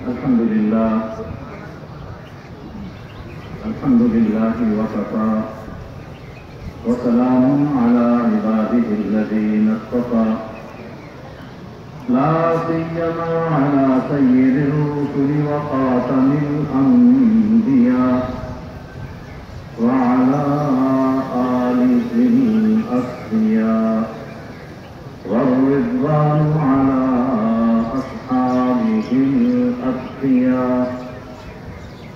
الحمد لله وكفى وسلام على عباده الذين اصطفى لا سيما على سيد الرسل وخاتم الأنبياء وعلى آله الأصفياء والرضوان على أصحابه الأتقياء.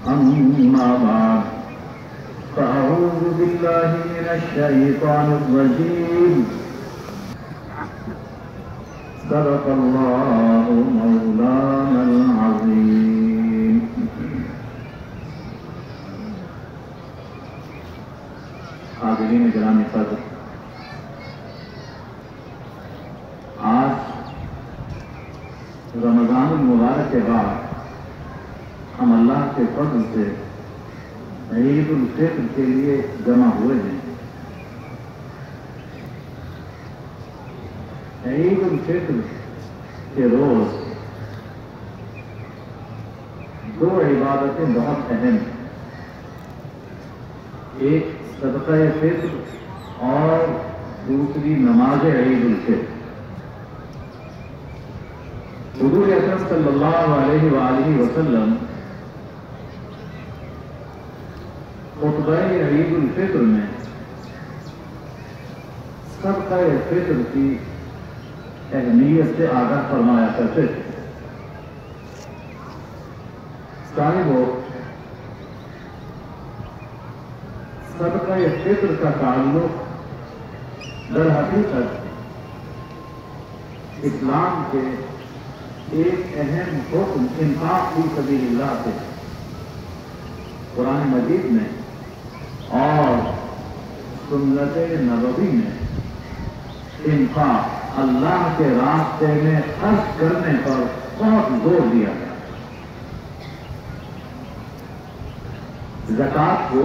أما بعد فأعوذ بالله من الشيطان الرجيم. صدق الله مولانا العظيم. حاضرین گرامی قدر، آج رمضان المبارک کے بعد ہم اللہ کے فضل سے عید الفطر کے لیے جمع ہوئے ہیں۔ عید الفطر کے روز دو عبادتیں بہت اہم ہیں، ایک صدقہ فطر اور دوسری نماز عید الفطر۔ حضور اکرم صلی اللہ علیہ وآلہ وسلم خطبہ عید الفطر میں صدقہ فطر کی اہمیت سے آگاہ فرمایا کرتے تھے۔ صاحبو، صدقہ فطر کا تعلق در حقیقت اسلام کے ایک اہم حکم انفاق فی سبیل اللہ سے قرآن مجید میں اور سنت نبوی میں انفاق اللہ کے راستے میں خرچ کرنے پر بہت زور دیا گیا۔ زکوٰۃ کو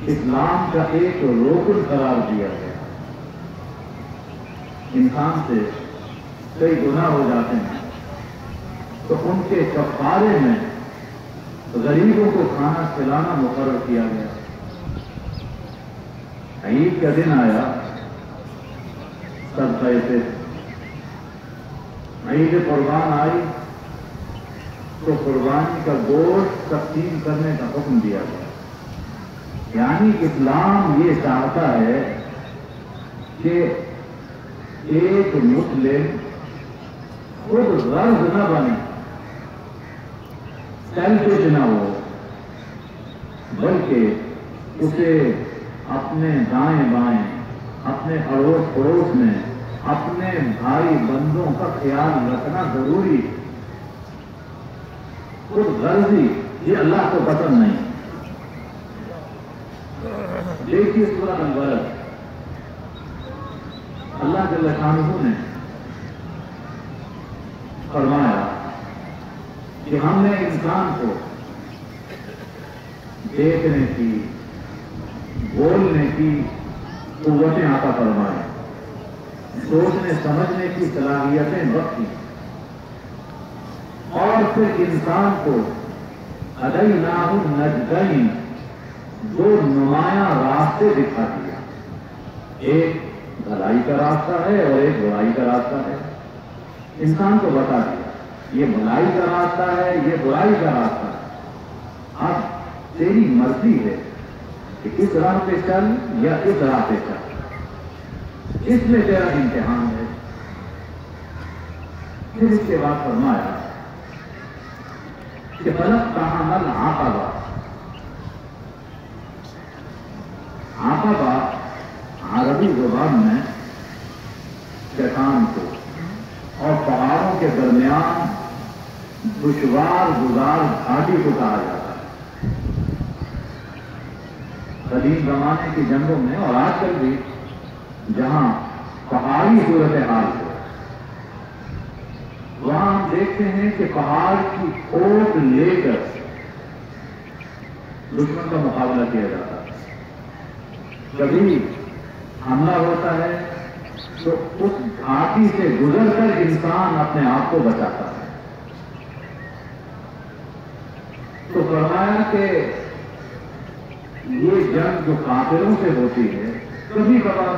اسلام کا ایک رکن قرار دیا گیا۔ انسان سے کئی گناہ ہو جاتے ہیں تو ان کے کفارے میں غریبوں کو کھانا کھلانا مقرر کیا گیا۔ عید کا دن آیا، صدقہ فطر، عید قربان آئی تو قربانی کا گوشت تقسیم کرنے کا حکم دیا گیا۔ یعنی اسلام یہ چاہتا ہے کہ ایک مسلم خود غرض نہ بنے، سیلفش نہ ہو، بلکہ اسے اپنے دائیں بائیں، اپنے اڑوس پڑوس میں اپنے بھائی بندوں کا خیال رکھنا ضروری ہے۔ خود غرضی یہ اللہ کو پسند نہیں۔ دیکھیے سورۃ البلد، اللہ جل شانہ نے فرمایا کہ ہم نے انسان کو دیکھنے کی، بولنے کی قوتیں عطا فرمائیں، سوچنے سمجھنے کی صلاحیتیں بخشیں، اور پھر انسان کو ہدیناہ النجدین، دو نمایاں راستے دکھا دیا۔ ایک بھلائی کا راستہ ہے اور ایک برائی کا راستہ ہے۔ انسان کو بتا دیا یہ بھلائی کا راستہ ہے، یہ برائی کا راستہ ہے۔ اب تیری مرضی ہے کہ اس راہ پہ چل یا اس راہ پہ چل، اس میں تیرا امتحان ہے۔ پھر اس کے بعد فرمایا کہ فلقتحم العقبہ۔ عقبہ عربی زبان میں چٹان کو اور پہاڑوں کے درمیان دشوار گزار گھاٹی کو کہا جاتا ہے۔ قدیم زمانے کی جنگوں میں اور آج کل بھی جہاں پہاڑی صورتحال ہو، وہاں ہم دیکھتے ہیں کہ پہاڑ کی کھوٹ لے کر دشمن کا مقابلہ کیا جاتا ہے۔ کبھی حملہ ہوتا ہے تو اس گھاٹی سے گزر کر انسان اپنے آپ کو بچاتا ہے۔ کہ یہ جنگ جو کافروں سے ہوتی ہے کبھی کبھار،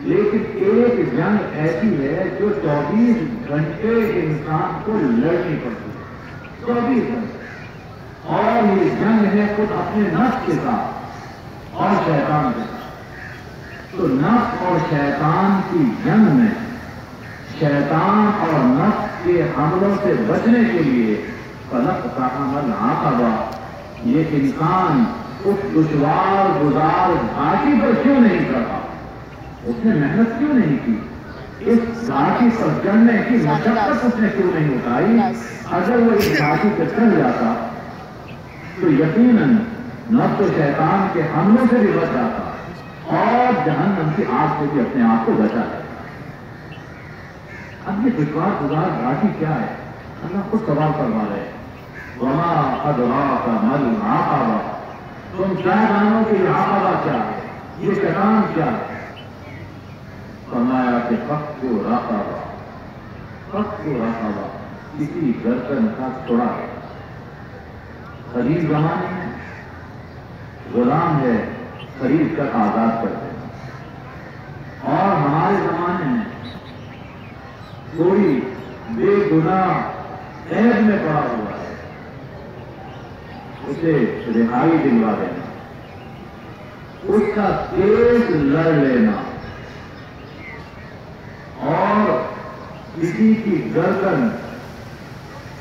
لیکن ایک جنگ ایسی ہے جو 24 گھنٹے انسان کو لڑنی پڑتی ہے، 24 گھنٹے، اور یہ جنگ ہے خود اپنے نفس کے ساتھ اور شیطان کے ساتھ۔ تو نفس اور شیطان کی جنگ میں شیطان اور نفس کے حملوں سے بچنے کے لیے فلق کا عمل عقبہ، یہ انسان اس دشوار گزار گھاٹی پر کیوں نہیں چڑھا؟ اس نے محنت کیوں نہیں کی؟ اس گھاٹی پر چڑھنے کی مشقت اس نے کیوں نہیں اٹھائی؟ اگر وہ اس گھاٹی پر چڑھ جاتا تو یقیناً نفس و شیطان کے حملوں سے بھی بچ جاتا اور جہنم کی آگ سے بھی اپنے آپ کو بچا جاتا۔ اب یہ دشوار گزار گھاٹی کیا ہے؟ اللہ خود سوال کروا رہے ہیں، وما ادراک مل عقبہ، تم کیا جانو کہ یہ عقبہ کیا ہے، یہ شیطان کیا ہے؟ فرمایا کہ فک رقبہ، فک رقبہ، کسی گردن کا توڑا ہے۔ قدیم زمانے میں غلام ہے خرید کر آزاد کر دینا، اور ہمارے زمانے میں کوئی بے گناہ عیب میں پڑا ہوا ہے اسے رہائی دلوا دینا، اس کا کیس لڑ لینا، اور کسی کی گردن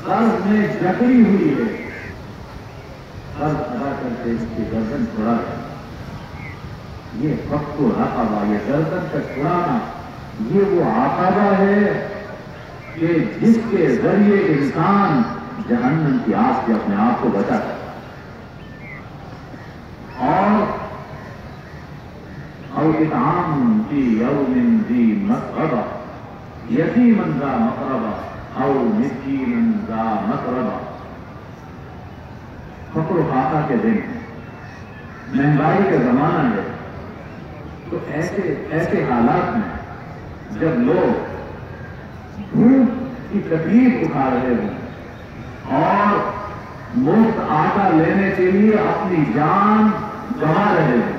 قرض میں جکڑی ہوئی ہے، قرض ادا کر کے اس کی گردن چھڑا لینا، یہ فک رقبہ، یہ گردن کا چھڑانا، یہ وہ عقبہ ہے کہ جس کے ذریعے انسان جہنم کی آگ سے اپنے آپ کو بچا سکتا۔ اور اطعام فی یوم ذی مسغبہ، یتیما ذا مقربہ او مسکینا ذا متربہ۔ فقر و فاقہ کے دن، مہنگائی کا زمانہ ہے، تو ایسے حالات میں جب لوگ بھوک کی تکلیف اٹھا رہے ہوں اور مفت آٹا لینے کے لیے اپنی جان گنوا رہے ہوں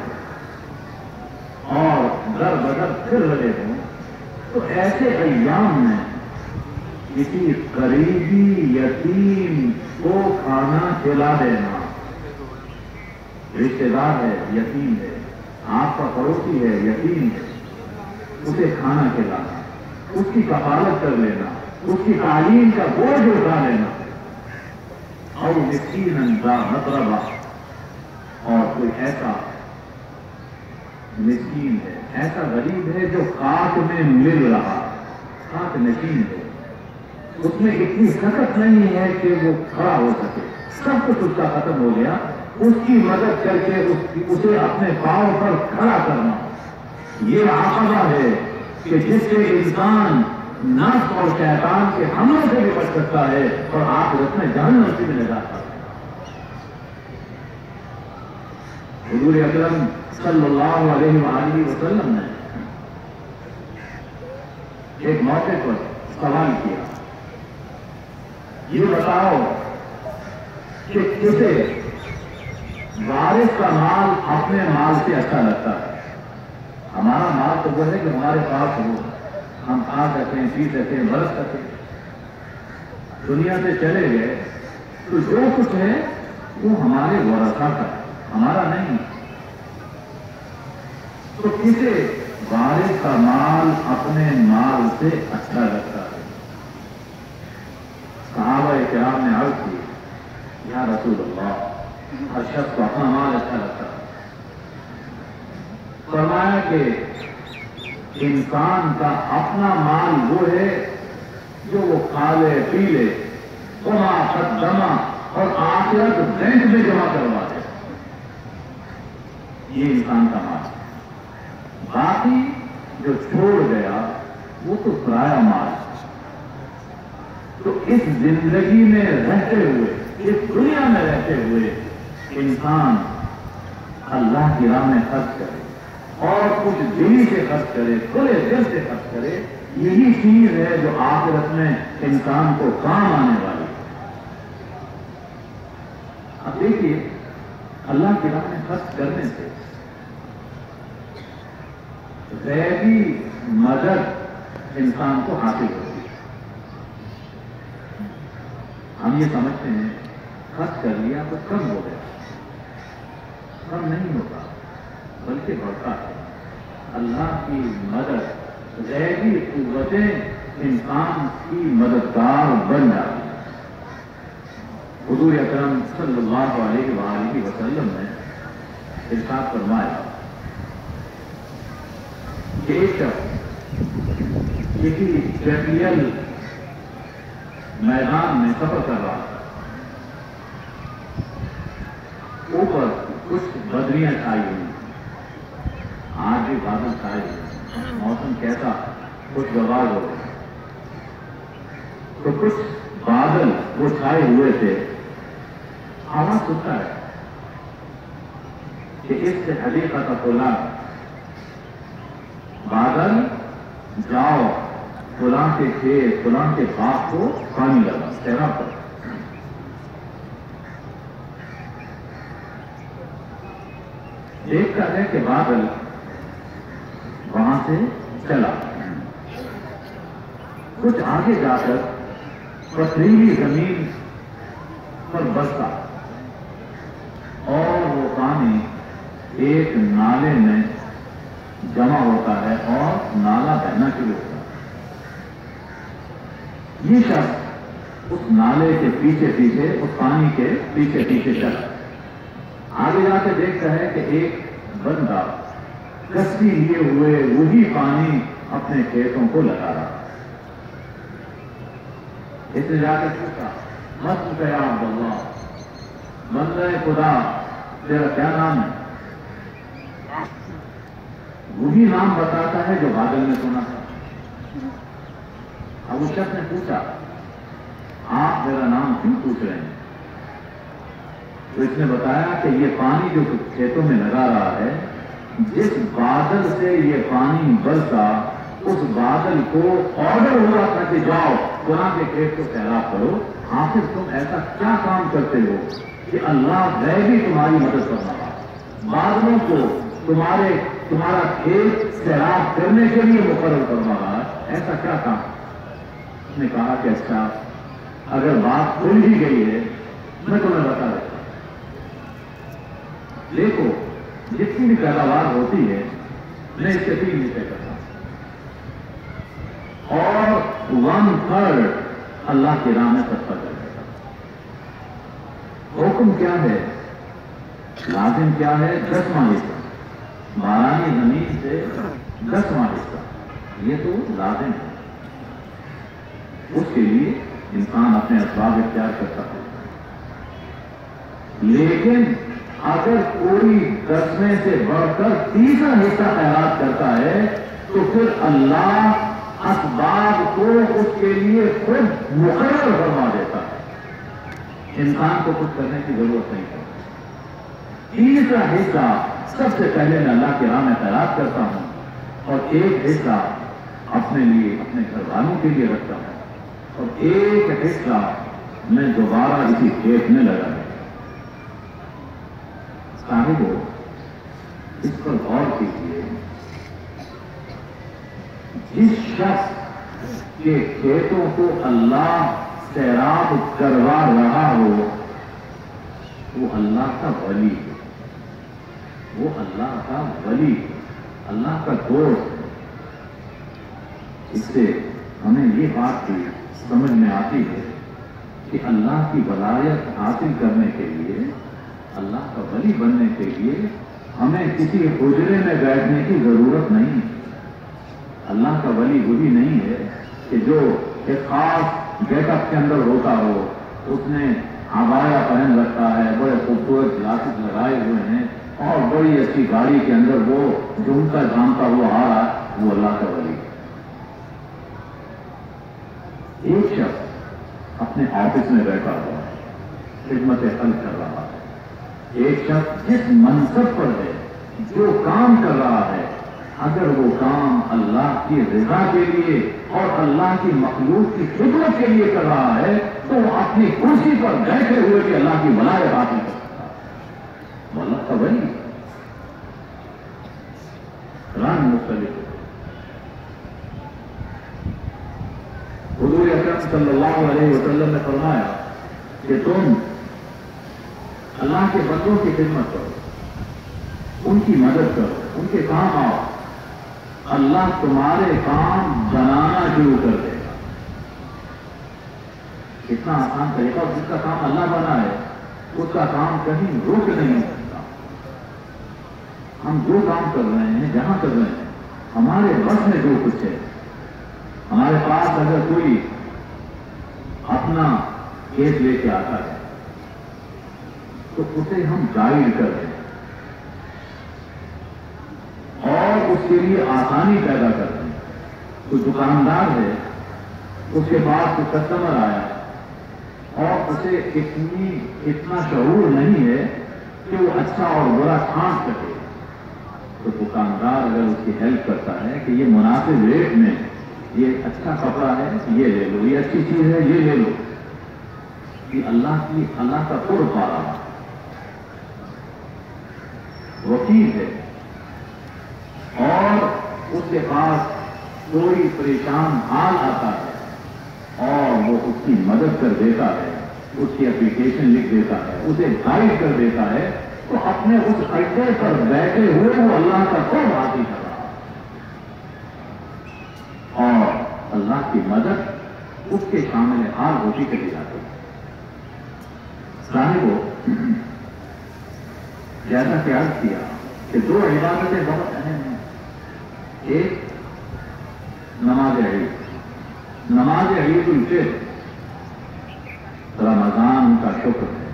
اور در بدر پھر رہے ہوں، تو ایسے ایام میں کسی قریبی یتیم کو کھانا کھلا دینا، رشتے دار ہے، یتیم ہے، آپ کا پڑوسی ہے، یتیم ہے، اسے کھانا کھلانا، اس کی کفالت کر لینا، اس کی تعلیم کا بوجھ اٹھا لینا، اور مسکینا ذا متربہ، اور کوئی ایسا مسکین ہے، ایسا غریب ہے جو خاک میں مل رہا، خاک نشین ہے، اس میں اتنی سخت نہیں ہے کہ وہ کھڑا ہو سکے، سب کچھ اس کا ختم ہو گیا، اس کی مدد کر کے اسے اپنے پاؤں پر کھڑا کرنا، یہ عقبہ ہے کہ جس سے انسان نفس اور شیطان کے حملوں سے بھی بچ سکتا ہے اور آخرت میں جہنم سے بھی نجات پا سکتا ہے۔ حضور اکرم صلی اللہ علیہ وآلہ وسلم نے ایک موقع پر سوال کیا، یہ بتاؤ کہ کسے وارث کا مال اپنے مال سے اچھا لگتا ہے؟ ہمارا مال تو وہ ہے کہ ہمارے پاس ہو، ہم کھا سکیں، پی سکیں، برت سکیں، دنیا سے چلے گئے تو جو کچھ ہے وہ ہمارے ورثہ کا ہے، ہمارا نہیں۔ تو کسے وارث کا مال اپنے مال سے اچھا لگتا ہے؟ صحابہ کرام نے عرض کی، یا رسول اللہ، ہر شخص کو اپنا مال اچھا لگتا ہے۔ فرمایا کہ انسان کا اپنا مال وہ ہے جو وہ کھا لے پی لے، وما قدما، اور آخرت بینک میں جمع کروا دے، یہ انسان کا مال۔ باقی جو چھوڑ گیا وہ تو پرایا مال۔ تو اس زندگی میں رہتے ہوئے، اس دنیا میں رہتے ہوئے انسان اللہ کی راہ میں خرچ کرے اور کچھ دلی سے خرچ کرے، کھلے دل سے خرچ کرے، یہی چیز ہے جو آخرت میں انسان کو کام آنے والی ہے۔ اب دیکھیے اللہ کی راہ میں خرچ کرنے سے غیبی مدد انسان کو حاصل ہوتی ہے. ہم یہ سمجھتے ہیں خرچ کر لیا تو کم ہو گیا. کم نہیں ہوتا بلکہ بڑھتا ہے. اللہ کی مدد غیبی قوتیں انسان کی مددگار بن جاتی ہیں. حضور اکرم صلی اللہ علیہ وآلہ وسلم نے ارشاد فرمایا کہ ایک شخص کسی جنگل میدان میں سفر کر رہا تھا. اوپر کچھ بدریاں چھائی ہوئی, آج بھی بادل چھائے ہوئے, موسم کیسا خوشگوار ہو گیا. تو کچھ بادل وہ چھائے ہوئے تھے. آواز سنتا ہے کہ اس سے حدیقہ کا فلاں بادل جاؤ فلاں کے کھیت فلاں کے باغ کو پانی لگا سیراب پر. دیکھتا ہے کہ بادل وہاں سے چلا. کچھ آگے جا کر پتھریلی زمین پر بستا اور وہ پانی ایک نالے میں جمع ہوتا ہے اور نالا بہنا شروع ہوتا ہے. یہ شخص اس نالے کے پیچھے پیچھے اس پانی کے پیچھے پیچھے چلا. آگے جا کے دیکھتا ہے کہ ایک بندہ کشتی لیے ہوئے وہی پانی اپنے کھیتوں کو لگا رہا. اس نے جا کے پوچھا مت یا عبداللہ, بندہ خدا تیرا کیا نام ہے؟ وہی نام بتاتا ہے جو بادل نے سنا تھا. اب اس شخص نے پوچھا آپ میرا نام کیوں پوچھ رہے ہیں؟ تو اس نے بتایا کہ یہ پانی جو کھیتوں میں لگا رہا ہے, جس بادل سے یہ پانی برسا اس بادل کو آرڈر ہوا تھا کہ جاؤ فلاں کے کھیت کو سیراب کرو. آخر تم ایسا کیا کام کرتے ہو کہ اللہ غیبی تمہاری مدد کر رہا ہے, بادلوں کو تمہارا کھیت سیراب کرنے کے لیے مقرر کر رہا ہے, ایسا کیا کام؟ اس نے کہا کہ اچھا اگر بات کھل ہی گئی ہے میں تمہیں بتا دیتا ہوں. دیکھو جتنی بھی پیداوار ہوتی ہے میں اس سے 3 حصے کرتا ہوں اور 1/3 اللہ کی راہ میں صدقہ کر دیتا ہوں. حکم کیا ہے, لازم کیا ہے؟ 10واں حصہ بارانی زمین سے 10واں حصہ, یہ تو لازم ہے. اس کے لیے انسان اپنے اسباب اختیار کر سکتا ہے. لیکن اگر کوئی 10ویں سے بڑھ کر 3واں حصہ خیرات کرتا ہے تو پھر اللہ اسباب کو اس کے لیے خود مقرر فرما دیتا ہے. انسان کو کچھ کرنے کی ضرورت نہیں ہے. 3واں حصہ سب سے پہلے میں اللہ کی راہ میں خیرات کرتا ہوں اور 1 حصہ اپنے لیے اپنے گھر والوں کے لیے رکھتا ہوں اور 1 حصہ میں دوبارہ اسی کھیت میں لگا دیتا ہوں. صاحبو اس پر غور کیجیے, جس شخص کے کھیتوں کو اللہ سیراب کروا رہا ہو وہ اللہ کا ولی ہے, وہ اللہ کا ولی, اللہ کا دوست. اس سے ہمیں یہ بات بھی سمجھ میں آتی ہے کہ اللہ کی ولایت حاصل کرنے کے لیے, اللہ کا ولی بننے کے لیے ہمیں کسی حجرے میں بیٹھنے کی ضرورت نہیں. اللہ کا ولی وہی نہیں ہے کہ جو ایک خاص گیٹ اپ کے اندر ہوتا ہو, اس نے عبایا پہن رکھا ہے, بڑے خوبصورت گلاسز لگائے ہوئے ہیں اور بڑی اچھی گاڑی کے اندر وہ جھومتا جھامتا ہوا آ رہا ہے, وہ اللہ کا ولی. ایک شخص اپنے آفس میں بیٹھا ہوا ہے, خدمت خلق کر رہا ہے. ایک شخص جس منصب پر ہے, جو کام کر رہا ہے, اگر وہ کام اللہ کی رضا کے لیے اور اللہ کی مخلوق کی خدمت کے لیے کر رہا ہے تو وہ اپنی کرسی پر بیٹھے ہوئے بھی اللہ کی ولایت حاصل کر سکتا ہے. وہ اللہ کا ولی قرآن مختلف ہے. حضور اکرم صلی اللہ علیہ وسلم نے فرمایا کہ تم اللہ کے بندوں کی خدمت کرو, ان کی مدد کرو, ان کے کام آؤ, اللہ تمہارے کام بنانا شروع کر دے گا. کتنا آسان طریقہ, جس کا کام اللہ بنا ہے اس کا کام کہیں رک نہیں ہو سکتا. ہم جو کام کر رہے ہیں, جہاں کر رہے ہیں, ہمارے بس میں جو کچھ ہے, ہمارے پاس اگر کوئی اپنا کیس لے کے آتا ہے تو اسے ہم گائیڈ کر دیں اور اس کے لیے آسانی پیدا کر دیں. کوئی دکاندار ہے, اس کے پاس کوئی کسٹمر آیا اور اسے اتنا شعور نہیں ہے کہ وہ اچھا اور برا چھانٹ سکے, تو دکاندار اگر اس کی ہیلپ کرتا ہے کہ یہ مناسب ریٹ میں یہ اچھا کپڑا ہے, یہ لے لو, یہ اچھی چیز ہے, یہ لے لو, کہ اللہ کا قرب پا رہا. وکیل ہے اور اس کے پاس کوئی پریشان حال آتا ہے اور وہ اس کی مدد کر دیتا ہے, اس کی اپلیکیشن لکھ دیتا ہے, اسے گائیڈ کر دیتا ہے, تو اپنے اس اڈے پر بیٹھے ہوئے وہ اللہ کا قرب حاصل کر رہا اور اللہ کی مدد اس کے شامل حال ہوتی چلی جاتی ہے. صاحب جیسا کہ عرض کیا کہ دو عبادتیں بہت اہم ہیں. ایک نماز عید, نماز عید الفطر رمضان کا شکر ہے,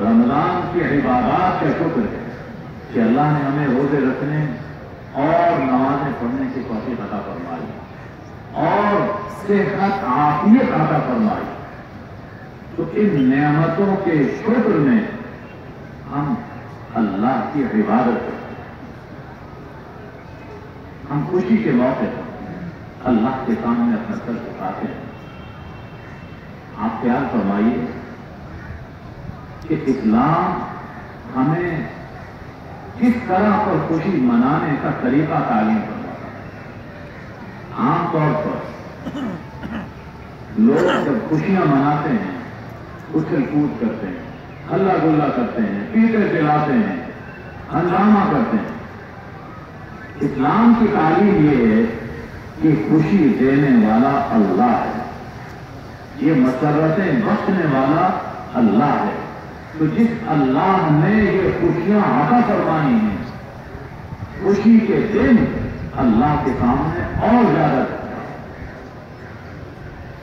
رمضان کی عبادات کا شکر ہے کہ اللہ نے ہمیں روزے رکھنے اور نمازیں پڑھنے کی توفیق عطا فرمائی اور صحت عافیت عطا فرمائی. تو ان نعمتوں کے شکر میں ہم اللہ کی عبادت کرتے ہیں. ہم خوشی کے موقع پر اللہ کے سامنے اپنا سر جھکاتے ہیں. آپ خیال فرمائیے کہ اسلام ہمیں کس طرح پر خوشی منانے کا طریقہ تعلیم کرواتا ہے. عام طور پر لوگ جب خوشیاں مناتے ہیں اچھل کود کرتے ہیں, ہلا گلا کرتے ہیں, پیتے پلاتے ہیں, ہنگامہ کرتے ہیں. اسلام کی تعلیم یہ ہے کہ خوشی دینے والا اللہ ہے, یہ مسرتیں بخشنے والا اللہ ہے. تو جس اللہ نے یہ خوشیاں عطا فرمائی ہیں, خوشی کے دن اللہ کے سامنے اور زیادہ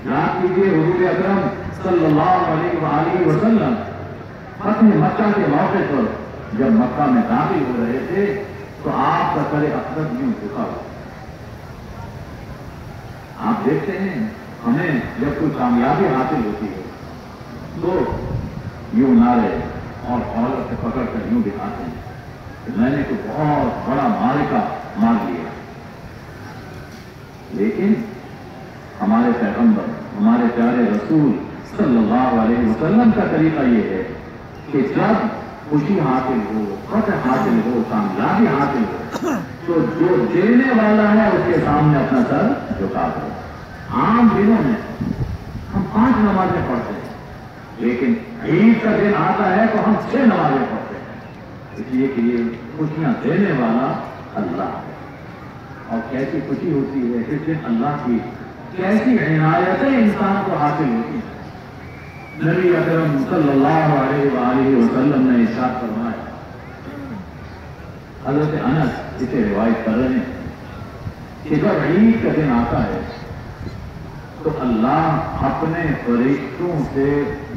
یاد کیجیے. حضور اکرم صلی اللہ علیہ وآلہ وسلم فتح مکہ کے موقع پر جب مکہ میں داخل ہو رہے تھے تو آپ کا سر اقدس یوں جھکا ہوا. آپ دیکھتے ہیں ہمیں جب کوئی کامیابی حاصل ہوتی ہے تو یوں نعرے اور عورت سے پکڑ کر یوں دکھاتے ہیں کہ میں نے کوئی بہت بڑا معرکہ مار لیا. لیکن ہمارے پیغمبر, ہمارے پیارے رسول صلی اللہ علیہ وسلم کا طریقہ یہ ہے کہ جب خوشی حاصل ہو, فتح حاصل ہو, کامیابی حاصل ہو تو جو دینے والا ہے اس کے سامنے اپنا سر جھکا دو. عام دنوں میں ہم 5 نمازیں پڑھتے ہیں, لیکن عید کا دن آتا ہے تو ہم 6 نمازیں پڑھتے ہیں, اس لیے کہ یہ خوشیاں دینے والا اللہ ہے. اور کیسی خوشی ہوتی ہے اس دن, اللہ کی کیسی عنایتیں انسان کو حاصل ہوتی ہیں. نبی اکرم صلی اللہ علیہ وآلہ وسلم نے ارشاد فرمایا, حضرت انس اسے روایت کر رہے ہیں کہ جب عید کا دن آتا ہے تو اللہ اپنے فرشتوں سے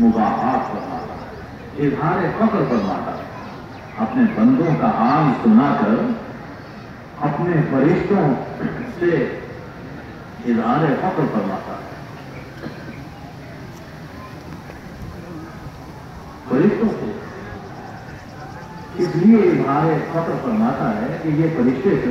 مباحثات فرماتا ہے, اظہار فخر فرماتا ہے. اپنے بندوں کا حال سنا کر اپنے فرشتوں سے اظہار فخر فرماتا ہے. فرشتوں سے اس لیے اظہار فخر فرماتا ہے کہ یہ فرشتے سے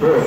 2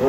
2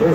2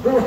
2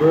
2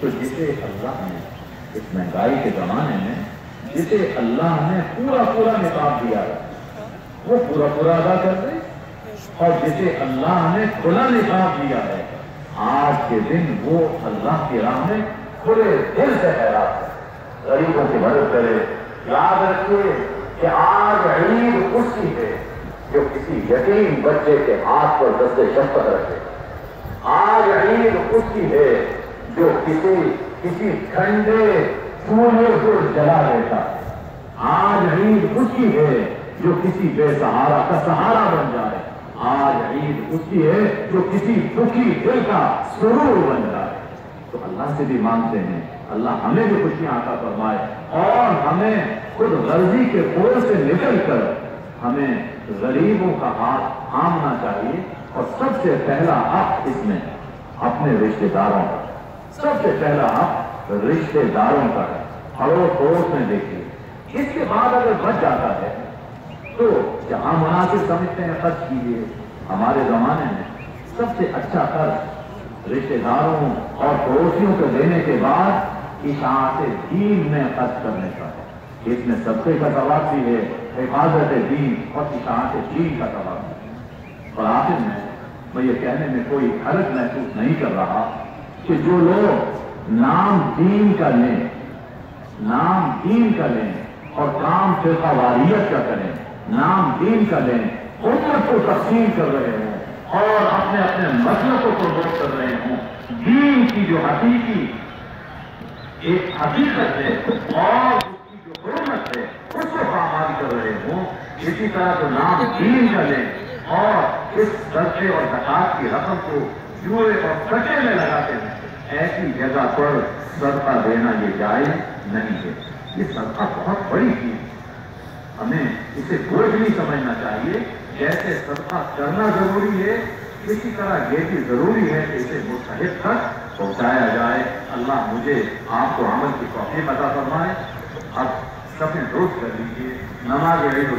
تو جسے اللہ نے اس مہنگائی کے زمانے میں جسے اللہ نے پورا پورا نصاب دیا ہے وہ پورا پورا ادا کر دے، اور جسے اللہ نے کھلا نصاب دیا ہے آج کے دن وہ اللہ کی راہ میں کھلے دل سے خیرات ہے، غریبوں کی مدد کرے۔ یاد رکھیے کہ آج عید اس کی ہے جو کسی یتیم بچے کے ہاتھ پر دست شفقت رکھے، آج عید اس کی ہے جو کسی ٹھنڈے چولہے کو جلا دیتا ہے، آج عید اس کی ہے جو کسی بے سہارا کا سہارا بن جائے، آج عید اس کی ہے جو کسی دکھی دل کا سرور بن جائے۔ تو اللہ سے بھی مانگتے ہیں اللہ ہمیں بھی خوشیاں عطا فرمائے، اور ہمیں خود غرضی کے پور سے نکل کر ہمیں غریبوں کا ہاتھ تھامنا چاہیے، اور سب سے پہلا حق اس میں اپنے رشتہ داروں کا، سب سے پہلا حق رشتہ داروں کا ہے، اڑوس پڑوس میں دیکھیے۔ اس کے بعد اگر بچ جاتا ہے تو جہاں مناسب سمجھتے ہیں خرچ کیجیے۔ ہمارے زمانے میں سب سے اچھا خرچ رشتہ داروں اور پڑوسیوں کو دینے کے بعد اشاعت دین میں خرچ کرنے کا ہے۔ اس میں صدقے کا ثواب بھی ہے، حفاظت دین اور اشاعت دین کا ثواب بھی ہے۔ اور آخر میں یہ کہنے میں کوئی حرج محسوس نہیں کر رہا کہ جو لوگ نام دین کا لیں اور کام فرقہ واریت کا کریں، نام دین کا لیں، امت کو تقسیم کر رہے ہوں اور اپنے اپنے مسئلوں کو پروموٹ کر رہے ہوں، دین کی جو حقیقی ایک حقیقت ہے اور اس کی جو حرمت ہے اس کو پامال کر رہے ہوں، اسی طرح جو نام دین کا لیں اور اس صدقے اور زکات کی رقم کو جوئے اور کٹے میں لگاتے ہیں، ایسی جگہ پر صدقہ دینا یہ جائز نہیں ہے۔ یہ صدقہ بہت بڑی چیز ہے، ہمیں اسے بوجھ نہیں سمجھنا چاہیے۔ جیسے صدقہ کرنا ضروری ہے اسی طرح یہ بھی ضروری ہے کہ اسے مستحق تک پہنچایا جائے۔ اللہ مجھے آپ کو عمل کی توفیق عطا فرمائے۔ اب سب نے درست کر لیجیے، نماز عید